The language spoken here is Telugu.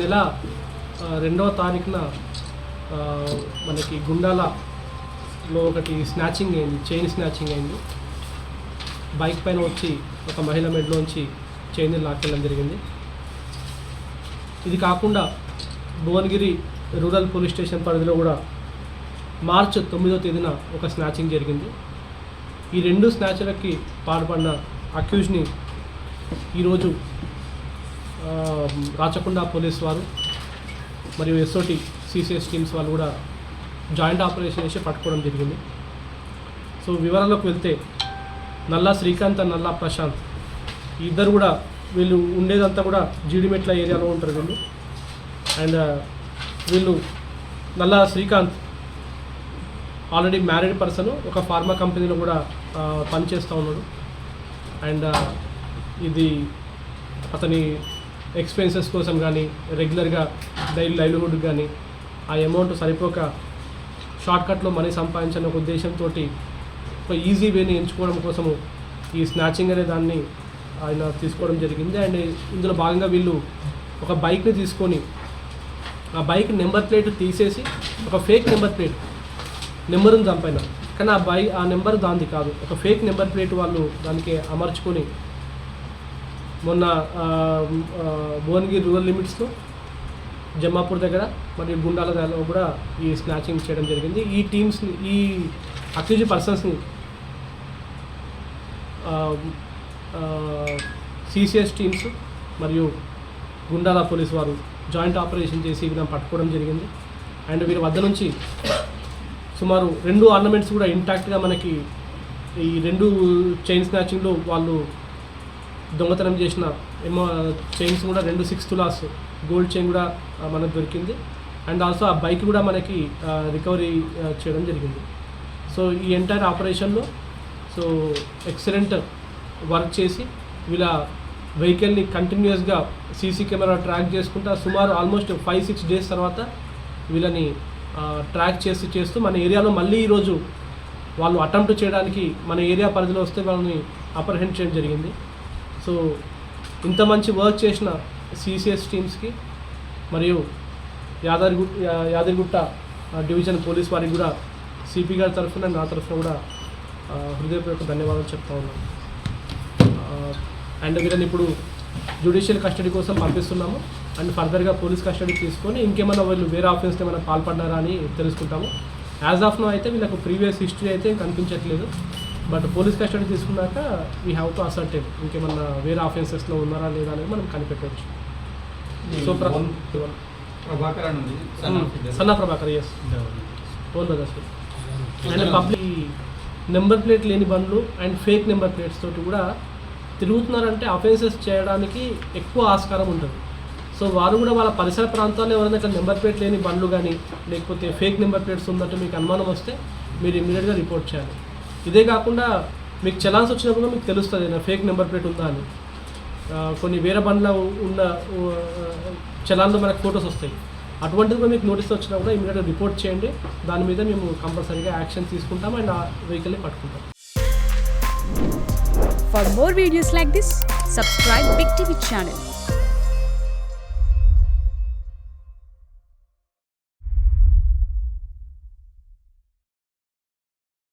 నెల 2వ తారీఖున మనకి గుండాలలో ఒకటి స్నాచింగ్ అయింది, చైన్ స్నాచింగ్ అయింది. బైక్ పైన వచ్చి ఒక మహిళ మెడలోంచి చైన్ లాక్కెళ్ళడం జరిగింది. ఇది కాకుండా భువనగిరి రూరల్ పోలీస్ స్టేషన్ పరిధిలో కూడా మార్చి 9వ తేదీన ఒక స్నాచింగ్ జరిగింది. ఈ 2 స్నాచ్లకి పాల్పడిన అక్యూజ్ని ఈరోజు రాచకొండ పోలీస్ వారు మరియు ఎస్ఓటి సిసిఎస్ టీమ్స్ వాళ్ళు కూడా జాయింట్ ఆపరేషన్ చేసి పట్టుకోవడం జరిగింది. సో వివరాల్లోకి వెళ్తే నల్లా శ్రీకాంత్ అండ్ నల్లా ప్రశాంత్ ఇద్దరు కూడా వీళ్ళు ఉండేదంతా కూడా జీడిమెట్ల ఏరియాలో ఉంటారు వీళ్ళు. అండ్ వీళ్ళు నల్లా శ్రీకాంత్ ఆల్రెడీ మ్యారీడ్ పర్సన్, ఒక ఫార్మా కంపెనీలో కూడా పనిచేస్తూ ఉన్నాడు. అండ్ ఇది అతని ఎక్స్పెన్సెస్ కోసం కానీ రెగ్యులర్గా డైలీ లైవ్లీహుడ్ కానీ ఆ అమౌంట్ సరిపోక షార్ట్కట్లో మనీ సంపాదించాలనే ఒక ఉద్దేశంతో ఒక ఈజీ వేని ఎంచుకోవడం కోసము ఈ స్నాచింగ్ అనే దాన్ని ఆయన తీసుకోవడం జరిగింది. అండ్ ఇందులో భాగంగా వీళ్ళు ఒక బైక్ని తీసుకొని ఆ బైక్ నెంబర్ ప్లేట్ తీసేసి ఒక ఫేక్ నెంబర్ ప్లేట్ నెంబర్ ఉంది దానిపైన, కానీ ఆ నెంబర్ దానిది కాదు, ఒక ఫేక్ నెంబర్ ప్లేట్ వాళ్ళు దానికి అమర్చుకొని మొన్న భువనగిరి రూరల్ లిమిట్స్లో జమ్మాపూర్ దగ్గర మరియు గుండాల దగ్గర కూడా ఈ స్నాచింగ్ చేయడం జరిగింది. ఈ టీమ్స్ని, ఈ అక్యూజ్ పర్సన్స్ని సిసిఎస్ టీమ్స్ మరియు గుండాల పోలీస్ వారు జాయింట్ ఆపరేషన్ చేసి వీళ్ళని పట్టుకోవడం జరిగింది. అండ్ వీరి వద్ద నుంచి సుమారు 2 ఆర్నమెంట్స్ కూడా ఇంటాక్ట్గా మనకి ఈ 2 చైన్ స్నాచింగ్లో వాళ్ళు దొంగతనం చేసిన చైన్స్ కూడా 2 6 తులాస్ గోల్డ్ చైన్ కూడా మనకు దొరికింది. అండ్ ఆల్సో ఆ బైక్ కూడా మనకి రికవరీ చేయడం జరిగింది. సో ఈ ఎంటైర్ ఆపరేషన్లో సో ఎక్సలెంట్ వర్క్ చేసి వీళ్ళ వెహికల్ని కంటిన్యూస్గా సీసీ కెమెరా ట్రాక్ చేసుకుంటా సుమారు ఆల్మోస్ట్ 5-6 డేస్ తర్వాత వీళ్ళని ట్రాక్ చేస్తూ మన ఏరియాలో మళ్ళీ ఈరోజు వాళ్ళు అటెంప్ట్ చేయడానికి మన ఏరియా పరిధిలో వస్తే వాళ్ళని అప్రహెండ్ చేయడం జరిగింది. సో ఇంత మంచి వర్క్ చేసిన సిసిఎస్ టీమ్స్కి మరియు యాదగిరిగుట్ట డివిజన్ పోలీస్ వారికి కూడా సిపి గారి తరఫున నా తరఫున కూడా హృదయపూర్వక ధన్యవాదాలు చెప్తా ఉన్నాను. అండ్ వీళ్ళని ఇప్పుడు జ్యుడిషియల్ కస్టడీ కోసం పంపిస్తున్నాము. అండ్ ఫర్దర్గా పోలీస్ కస్టడీ తీసుకొని ఇంకేమైనా వీళ్ళు వేరే ఆఫెన్స్కి ఏమైనా పాల్పడ్డారా అని తెలుసుకుంటాము. యాజ్ ఆఫ్ నో అయితే వీళ్ళకు ప్రీవియస్ హిస్టరీ అయితే కనిపించట్లేదు. బట్ పోలీస్ కస్టడీ తీసుకున్నాక వీ హ్యావ్ టు అసర్టైన్ ఇంకేమన్నా వేరే ఆఫెన్సెస్లో ఉన్నారా లేదా అనేది మనం కనిపెట్టవచ్చు. సో సన్నా Prabhakar as own brothers. And public number plate లేని బండ్లు అండ్ ఫేక్ నెంబర్ ప్లేట్స్ తోటి కూడా తిరుగుతున్నారంటే అఫెన్సెస్ చేయడానికి ఎక్కువ ఆస్కారం ఉంటుంది. సో వారు కూడా వాళ్ళ పరిసర ప్రాంతాల్లో ఎవరైనా ఇక్కడ నెంబర్ ప్లేట్ లేని బండ్లు కానీ లేకపోతే ఫేక్ నెంబర్ ప్లేట్స్ ఉందంటే మీకు అనుమానం వస్తే మీరు ఇమ్మీడియట్గా రిపోర్ట్ చేయాలి. ఇదే కాకుండా మీకు చలాన్స్ వచ్చినప్పుడు మీకు తెలుస్తుంది నా ఫేక్ నెంబర్ ప్లేట్ ఉందా అని. కొన్ని వేరే బండ్ల ఉన్న చలాన్లో మనకు ఫొటోస్ వస్తాయి. అటువంటిది కూడా మీకు నోటీస్ వచ్చినా కూడా ఇమ్మీడియట్గా రిపోర్ట్ చేయండి. దాని మీద మేము కంపల్సరీగా యాక్షన్ తీసుకుంటాం అండ్ ఆ వెహికల్ని పట్టుకుంటాం. For more videos like this, subscribe Big TV channel.